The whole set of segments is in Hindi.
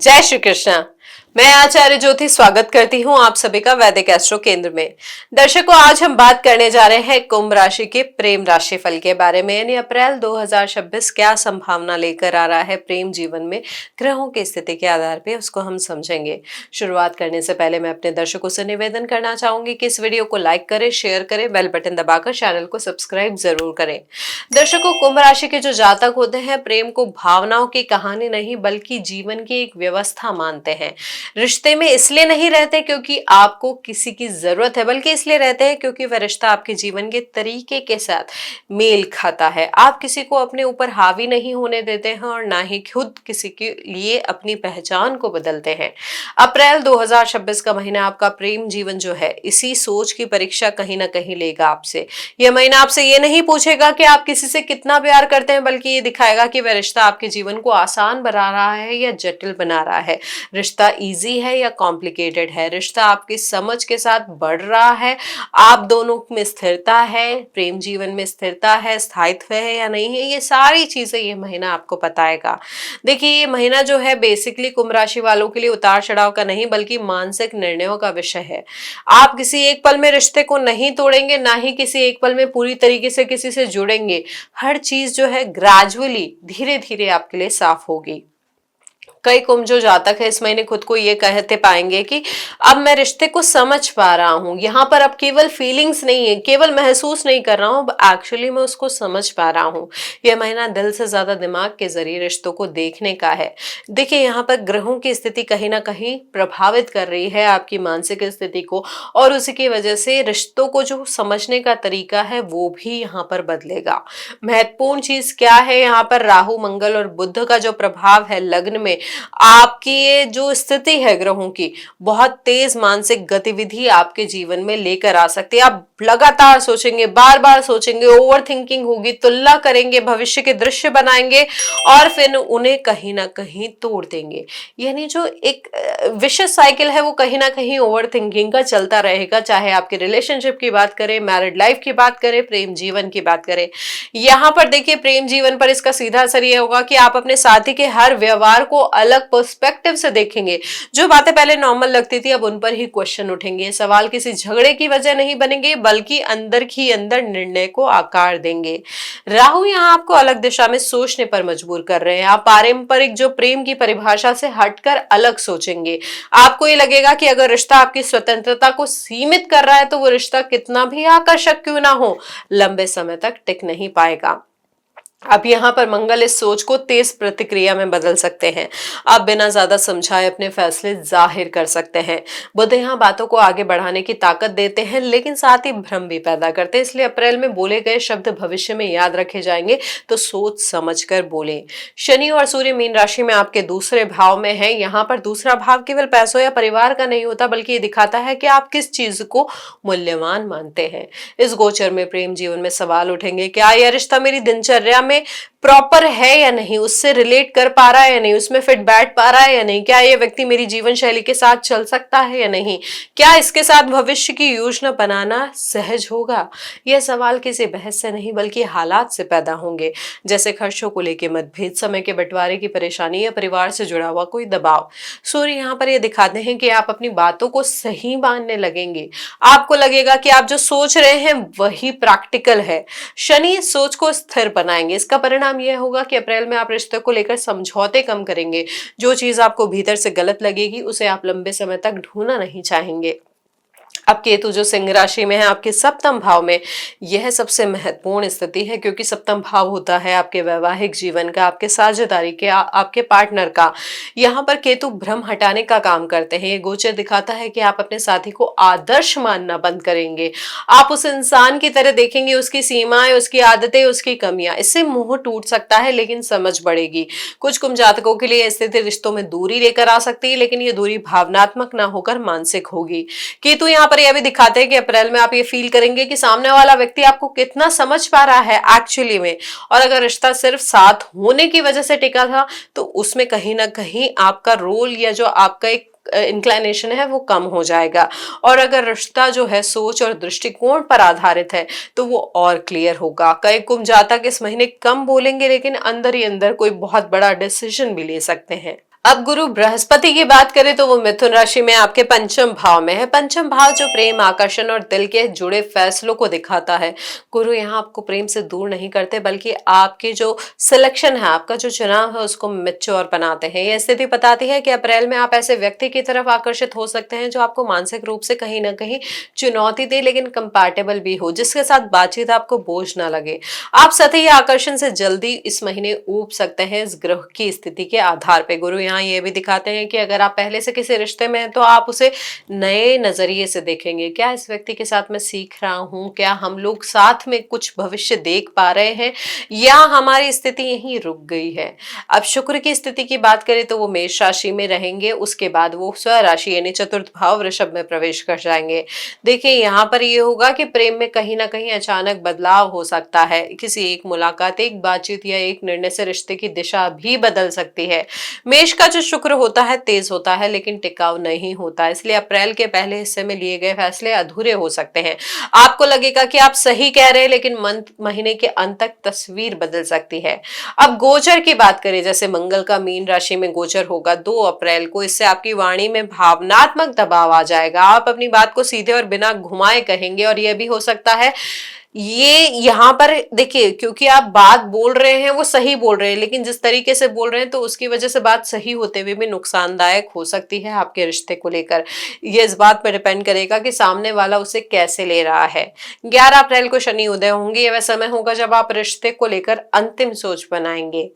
जय श्री कृष्ण। मैं आचार्य ज्योति स्वागत करती हूं आप सभी का वैदिक एस्ट्रो केंद्र में। दर्शकों, आज हम बात करने जा रहे हैं कुंभ राशि के प्रेम राशि फल के बारे में, यानी अप्रैल 2026 क्या संभावना लेकर आ रहा है प्रेम जीवन में ग्रहों की स्थिति के आधार पर, उसको हम समझेंगे। शुरुआत करने से पहले मैं अपने दर्शकों से निवेदन करना चाहूंगी कि इस वीडियो को लाइक करें, शेयर करें, बेल बटन दबाकर चैनल को सब्सक्राइब जरूर करें। दर्शकों, कुंभ राशि के जो जातक होते हैं प्रेम को भावनाओं की कहानी नहीं बल्कि जीवन की एक व्यवस्था मानते हैं। रिश्ते में इसलिए नहीं रहते क्योंकि आपको किसी की जरूरत है, बल्कि इसलिए रहते हैं क्योंकि वह रिश्ता आपके जीवन के तरीके के साथ मेल खाता है। आप किसी को अपने ऊपर हावी नहीं होने देते हैं और ना ही खुद किसी के लिए अपनी पहचान को बदलते हैं। अप्रैल 2026 का महीना आपका प्रेम जीवन जो है इसी सोच की परीक्षा कहीं ना कहीं लेगा आपसे। यह महीना आपसे ये नहीं पूछेगा कि आप किसी से कितना प्यार करते हैं, बल्कि ये दिखाएगा कि वह रिश्ता आपके जीवन को आसान बना रहा है या जटिल बना रहा है। रिश्ता इजी है या कॉम्प्लिकेटेड है, रिश्ता आपकी समझ के साथ बढ़ रहा है, आप दोनों में स्थिरता है, प्रेम जीवन में स्थिरता है, स्थायित्व है या नहीं है, ये सारी चीजें ये महीना आपको बताएगा। देखिए, ये महीना जो है बेसिकली कुंभ राशि वालों के लिए उतार चढ़ाव का नहीं बल्कि मानसिक निर्णयों का विषय है। आप किसी एक पल में रिश्ते को नहीं तोड़ेंगे, ना ही किसी एक पल में पूरी तरीके से किसी से जुड़ेंगे। हर चीज जो है ग्रेजुअली धीरे धीरे आपके लिए साफ होगी। कई कुंभ जो जातक है इस महीने खुद को ये कहते पाएंगे कि अब मैं रिश्ते को समझ पा रहा हूं। यहाँ पर अब केवल फीलिंग्स नहीं है, केवल महसूस नहीं कर रहा हूं, एक्चुअली मैं उसको समझ पा रहा हूं। यह महीना दिल से ज्यादा दिमाग के जरिए रिश्तों को देखने का है। देखिए, यहाँ पर ग्रहों की स्थिति कहीं ना कहीं प्रभावित कर रही है आपकी मानसिक स्थिति को, और उसी की वजह से रिश्तों को जो समझने का तरीका है वो भी यहाँ पर बदलेगा। महत्वपूर्ण चीज क्या है, यहाँ पर राहु मंगल और बुध का जो प्रभाव है लग्न में, आपकी ये जो स्थिति है ग्रहों की, बहुत तेज मानसिक गतिविधि आपके जीवन में लेकर आ सकती है। आप लगातार सोचेंगे, बार बार सोचेंगे, ओवर थिंकिंग होगी, तुलना करेंगे, भविष्य के दृश्य बनाएंगे और फिर उन्हें कहीं ना कहीं तोड़ देंगे। यानी जो एक विशेष साइकिल है वो कहीं ना कहीं ओवर थिंकिंग का चलता रहेगा, चाहे आपके रिलेशनशिप की बात करें, मैरिड लाइफ की बात करें, प्रेम जीवन की बात करें। यहां पर देखिए, प्रेम जीवन पर इसका सीधा असर यह होगा कि आप अपने साथी के हर व्यवहार को अलग पर्सपेक्टिव से देखेंगे। जो बातें पहले नॉर्मल लगती थी अब उन पर ही क्वेश्चन उठेंगे। सवाल किसी झगड़े की वजह नहीं बनेंगे बल्कि अंदर ही अंदर निर्णय को आकार देंगे। राहु यहाँ आपको अलग दिशा में सोचने पर मजबूर कर रहे हैं। आप पारंपरिक जो प्रेम की परिभाषा से हटकर अलग सोचेंगे। आपको ये लगेगा कि अगर रिश्ता आपकी स्वतंत्रता को सीमित कर रहा है तो वो रिश्ता कितना भी आकर्षक क्यों ना हो, लंबे समय तक टिक नहीं पाएगा। अब यहाँ पर मंगल इस सोच को तेज प्रतिक्रिया में बदल सकते हैं। आप बिना ज्यादा समझाए अपने फैसले जाहिर कर सकते हैं। बुध यहाँ बातों को आगे बढ़ाने की ताकत देते हैं लेकिन साथ ही भ्रम भी पैदा करते हैं, इसलिए अप्रैल में बोले गए शब्द भविष्य में याद रखे जाएंगे, तो सोच समझकर बोले। शनि और सूर्य मीन राशि में आपके दूसरे भाव में है। यहाँ पर दूसरा भाव केवल पैसों या परिवार का नहीं होता बल्कि ये दिखाता है कि आप किस चीज को मूल्यवान मानते हैं। इस गोचर में प्रेम जीवन में सवाल उठेंगे, क्या यह रिश्ता मेरी दिनचर्या में प्रॉपर है या नहीं, उससे रिलेट कर पा रहा है या नहीं, उसमें फिट बैठ पा रहा है या नहीं, क्या ये व्यक्ति मेरी जीवन शैली के साथ चल सकता है या नहीं, क्या इसके साथ भविष्य की योजना बनाना सहज होगा। यह सवाल किसी बहस से नहीं बल्कि हालात से पैदा होंगे, जैसे खर्चों को लेकर मतभेद, समय के बंटवारे की परेशानी या परिवार से जुड़ा हुआ कोई दबाव। सूर्य यहाँ पर यह दिखाते हैं कि आप अपनी बातों को सही मानने लगेंगे। आपको लगेगा कि आप जो सोच रहे हैं वही प्रैक्टिकल है। शनि सोच को स्थिर बनाएंगे। इसका परिणाम यह होगा कि अप्रैल में आप रिश्ते को लेकर समझौते कम करेंगे। जो चीज आपको भीतर से गलत लगेगी उसे आप लंबे समय तक ढूंढना नहीं चाहेंगे। अब केतु जो सिंह राशि में है आपके सप्तम भाव में, यह सबसे महत्वपूर्ण स्थिति है क्योंकि सप्तम भाव होता है आपके वैवाहिक जीवन का, आपके साझेदारी के, आपके पार्टनर का। यहाँ पर केतु भ्रम हटाने का काम करते हैं। ये गोचर दिखाता है कि आप अपने साथी को आदर्श मानना बंद करेंगे। आप उस इंसान की तरह देखेंगे, उसकी सीमाएं, उसकी आदतें, उसकी कमियां। इससे मोह टूट सकता है लेकिन समझ बढ़ेगी। कुछ कुंभ जातकों के लिए स्थिति रिश्तों में दूरी लेकर आ सकती है, लेकिन ये दूरी भावनात्मक ना होकर मानसिक होगी। केतु यहाँ पर यह भी दिखाते हैं कि अप्रैल में आप ये फील करेंगे कि सामने वाला व्यक्ति आपको कितना समझ पा रहा है एक्चुअली में, और अगर रिश्ता सिर्फ साथ होने की वजह से टिका था तो उसमें कहीं ना कहीं आपका रोल या जो आपका एक इंक्लाइनेशन है वो कम हो जाएगा। और अगर रिश्ता जो है सोच और दृष्टिकोण पर आधारित है तो वो और क्लियर होगा। कई कुंभ जातक इस महीने कम बोलेंगे लेकिन अंदर ही अंदर कोई बहुत बड़ा डिसीजन भी ले सकते हैं। अब गुरु बृहस्पति की बात करें तो वो मिथुन राशि में आपके पंचम भाव में है। पंचम भाव जो प्रेम, आकर्षण और दिल के जुड़े फैसलों को दिखाता है। गुरु यहाँ आपको प्रेम से दूर नहीं करते, बल्कि आपकी जो सिलेक्शन है, आपका जो चुनाव है, उसको मैच्योर बनाते हैं। यह स्थिति बताती है कि अप्रैल में आप ऐसे व्यक्ति की तरफ आकर्षित हो सकते हैं जो आपको मानसिक रूप से कहीं ना कहीं चुनौती दे, लेकिन कंपैटिबल भी हो, जिसके साथ बातचीत आपको बोझ ना लगे। आप सतही आकर्षण से जल्दी इस महीने ऊब सकते हैं इस ग्रह की स्थिति के आधार पे। गुरु यहाँ ये भी दिखाते हैं कि अगर आप पहले से किसी रिश्ते में हैं तो आप उसे नए नजरिए से देखेंगे। क्या इस व्यक्ति के साथ मैं सीख रहा हूँ, क्या हम लोग साथ में कुछ भविष्य देख पा रहे हैं, या हमारी स्थिति यहीं रुक गई है। अब शुक्र की स्थिति की बात करें तो वो मेष राशि में रहेंगे, उसके बाद वो स्व राशि यानी चतुर्थ भाव वृषभ में प्रवेश कर जाएंगे। देखिए यहाँ पर ये होगा कि प्रेम में कहीं ना कहीं अचानक बदलाव हो सकता है। किसी एक मुलाकात, एक बातचीत या एक निर्णय से रिश्ते की दिशा भी बदल सकती है। मेष का जो शुक्र होता है तेज होता है, लेकिन टिकाऊ नहीं होता, इसलिए अप्रैल के पहले हिस्से में लिए गए फैसले अधूरे हो सकते हैं। आपको लगेगा कि आप सही कह रहे हैं, लेकिन महीने के अंत तक तस्वीर बदल सकती है। अब गोचर की बात करें, जैसे मंगल का मीन राशि में गोचर होगा 2 अप्रैल को, इससे आपकी वाणी में भावनात्मक दबाव आ जाएगा। आप अपनी बात को सीधे और बिना घुमाए कहेंगे, और यह भी हो सकता है ये यहाँ पर देखिए, क्योंकि आप बात बोल रहे हैं वो सही बोल रहे हैं, लेकिन जिस तरीके से बोल रहे हैं तो उसकी वजह से बात सही होते हुए भी नुकसानदायक हो सकती है आपके रिश्ते को लेकर। ये इस बात पर डिपेंड करेगा कि सामने वाला उसे कैसे ले रहा है। 11 अप्रैल को शनि उदय होंगे, यह वह समय होगा जब आप रिश्ते को लेकर अंतिम सोच बनाएंगे।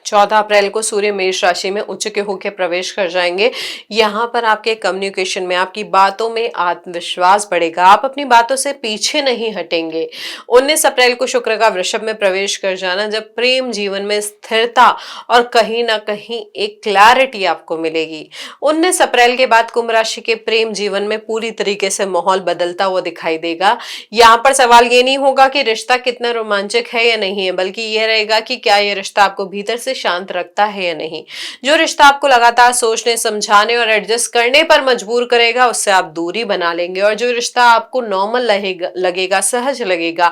14 अप्रैल को सूर्य मेष राशि में उच्च के होकर प्रवेश कर जाएंगे। यहाँ पर आपके कम्युनिकेशन में, आपकी बातों में आत्मविश्वास बढ़ेगा, आप अपनी बातों से पीछे नहीं हटेंगे। 19 अप्रैल को शुक्र का वृषभ में प्रवेश कर जाना, जब प्रेम जीवन में स्थिरता और कहीं ना कहीं एक क्लैरिटी आपको मिलेगी। 19 अप्रैल के बाद कुंभ राशि के प्रेम जीवन में पूरी तरीके से माहौल बदलता हुआ दिखाई देगा। यहाँ पर सवाल ये नहीं होगा कि रिश्ता कितना रोमांचक है या नहीं है, बल्कि यह रहेगा कि क्या यह रिश्ता आपको भीतर से शांत रखता है या नहीं। जो रिश्ता आपको लगातार सोचने, समझाने और एडजस्ट करने पर मजबूर करेगा, उससे आप दूरी बना लेंगे, और जो रिश्ता आपको नॉर्मल लगेगा, सहज लगेगा,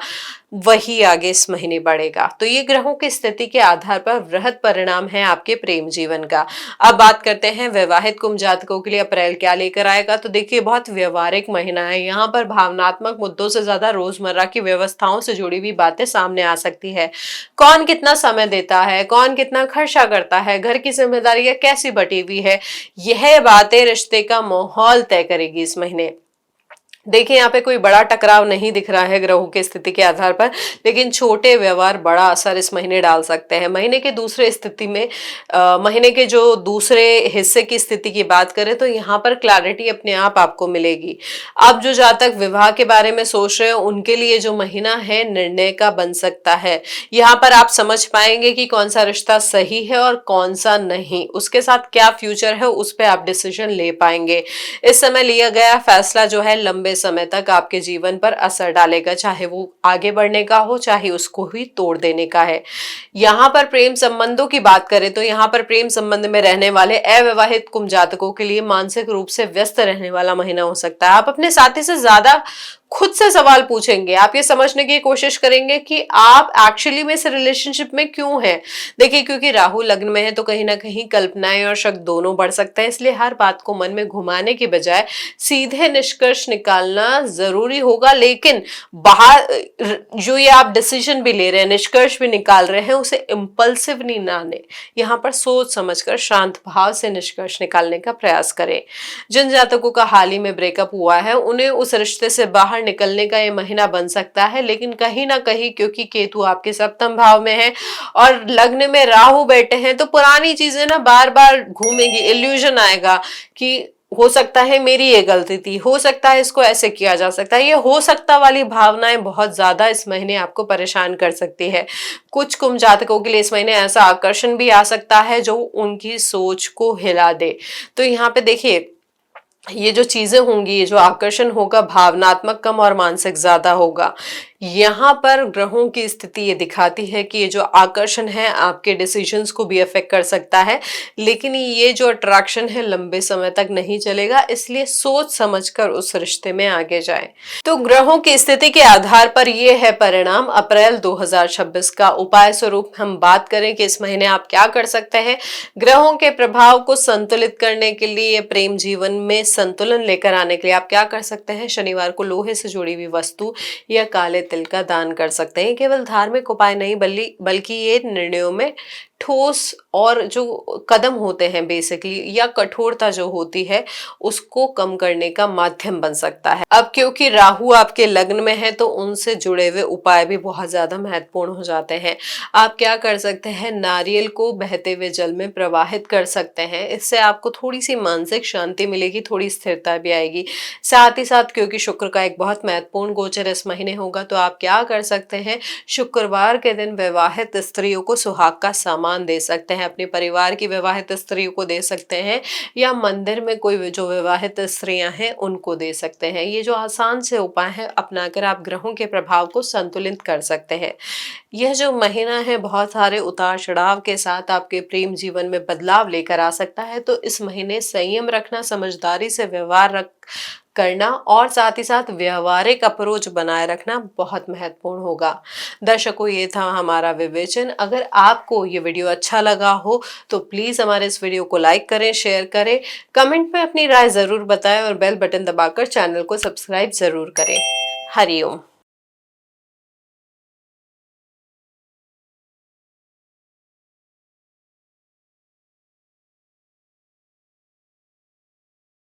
वही आगे इस महीने बढ़ेगा। तो ये ग्रहों की स्थिति के आधार पर वृहद परिणाम है आपके प्रेम जीवन का। अब बात करते हैं वैवाहिक कुंभ जातकों के लिए अप्रैल क्या लेकर आएगा। तो देखिए, बहुत व्यवहारिक महीना है। यहाँ पर भावनात्मक मुद्दों से ज्यादा रोजमर्रा की व्यवस्थाओं से जुड़ी हुई बातें सामने आ सकती है। कौन कितना समय देता है, कौन कितना खर्चा करता है, घर की जिम्मेदारियां कैसी बटी हुई है, यह बातें रिश्ते का माहौल तय करेगी इस महीने। देखिए, यहाँ पे कोई बड़ा टकराव नहीं दिख रहा है ग्रहों की स्थिति के आधार पर, लेकिन छोटे व्यवहार बड़ा असर इस महीने डाल सकते हैं। महीने के दूसरे स्थिति में महीने के जो दूसरे हिस्से की स्थिति की बात करें तो यहाँ पर क्लैरिटी अपने आप आपको मिलेगी। अब जो जातक विवाह के बारे में सोच रहे हैं, उनके लिए जो महीना है निर्णय का बन सकता है। यहाँ पर आप समझ पाएंगे कि कौन सा रिश्ता सही है और कौन सा नहीं, उसके साथ क्या फ्यूचर है, उस पर आप डिसीजन ले पाएंगे। इस समय लिया गया फैसला जो है लंबे समय तक आपके जीवन पर असर डालेगा, चाहे वो आगे बढ़ने का हो, चाहे उसको ही तोड़ देने का है। यहाँ पर प्रेम संबंधों की बात करें तो यहाँ पर प्रेम संबंध में रहने वाले अविवाहित कुंभ जातकों के लिए मानसिक रूप से व्यस्त रहने वाला महीना हो सकता है। आप अपने साथी से ज्यादा खुद से सवाल पूछेंगे, आप ये समझने की कोशिश करेंगे कि आप एक्चुअली में इस रिलेशनशिप में क्यों हैं। देखिए, क्योंकि राहु लग्न में है तो कहीं ना कहीं कल्पनाएं और शक दोनों बढ़ सकते हैं, इसलिए हर बात को मन में घुमाने की बजाय सीधे निष्कर्ष निकालना जरूरी होगा। लेकिन बाहर जो ये आप डिसीजन भी ले रहे हैं, निष्कर्ष भी निकाल रहे हैं, उसे इम्पल्सिव नहीं लाने, यहाँ पर सोच समझकर शांत भाव से निष्कर्ष निकालने का प्रयास करें। जिन जातकों का हाल ही में ब्रेकअप हुआ है, उन्हें उस रिश्ते से बाहर निकलने का ये महीना बन सकता है, लेकिन कहीं ना कहीं क्योंकि केतु आपके सप्तम भाव में है और लग्न में राहु बैठे हैं, तो पुरानी चीजें ना बार बार घूमेंगी, इल्यूजन आएगा कि हो सकता है मेरी ये गलती थी, हो सकता है इसको ऐसे किया जा सकता है। ये हो सकता वाली भावनाएं बहुत ज्यादा इस महीने आपको परेशान कर सकती है। कुछ कुंभ जातकों के लिए इस महीने ऐसा आकर्षण भी आ सकता है जो उनकी सोच को हिला दे। तो यहाँ पे देखिए, ये जो चीजें होंगी, ये जो आकर्षण होगा, भावनात्मक कम और मानसिक ज्यादा होगा। यहाँ पर ग्रहों की स्थिति ये दिखाती है कि ये जो आकर्षण है आपके डिसीजंस को भी अफेक्ट कर सकता है, लेकिन ये जो अट्रैक्शन है लंबे समय तक नहीं चलेगा, इसलिए सोच समझकर उस रिश्ते में आगे जाएं। तो ग्रहों की स्थिति के आधार पर ये है परिणाम अप्रैल 2026 का। उपाय स्वरूप हम बात करें कि इस महीने आप क्या कर सकते हैं। ग्रहों के प्रभाव को संतुलित करने के लिए, प्रेम जीवन में संतुलन लेकर आने के लिए आप क्या कर सकते हैं। शनिवार को लोहे से जुड़ी हुई वस्तु या काले तिल का दान कर सकते हैं। केवल धार्मिक उपाय नहीं बल्कि ये निर्णयों में ठोस और जो कदम होते हैं बेसिकली, या कठोरता जो होती है उसको कम करने का माध्यम बन सकता है। अब क्योंकि राहु आपके लग्न में है तो उनसे जुड़े हुए उपाय भी बहुत ज्यादा महत्वपूर्ण हो जाते हैं। आप क्या कर सकते हैं, नारियल को बहते हुए जल में प्रवाहित कर सकते हैं। इससे आपको थोड़ी सी मानसिक शांति मिलेगी, थोड़ी स्थिरता भी आएगी। साथ ही साथ क्योंकि शुक्र का एक बहुत महत्वपूर्ण गोचर इस महीने होगा, तो आप क्या कर सकते हैं, शुक्रवार के दिन विवाहित स्त्रियों को सुहाग का सामान दे सकते हैं। अपने परिवार की विवाहित स्त्रियों को दे सकते हैं, या मंदिर में कोई जो विवाहित स्त्रियां हैं उनको दे सकते हैं। ये जो आसान से उपाय है अपनाकर आप ग्रहों के प्रभाव को संतुलित कर सकते हैं। यह जो महीना है बहुत सारे उतार चढ़ाव के साथ आपके प्रेम जीवन में बदलाव लेकर आ सकता है, तो इस महीने संयम रखना, समझदारी से व्यवहार करना और साथ ही साथ व्यवहारिक अप्रोच बनाए रखना बहुत महत्वपूर्ण होगा। दर्शकों, ये था हमारा विवेचन। अगर आपको ये वीडियो अच्छा लगा हो तो प्लीज हमारे इस वीडियो को लाइक करें, शेयर करें, कमेंट में अपनी राय जरूर बताएं और बेल बटन दबाकर चैनल को सब्सक्राइब जरूर करें। हरिओम।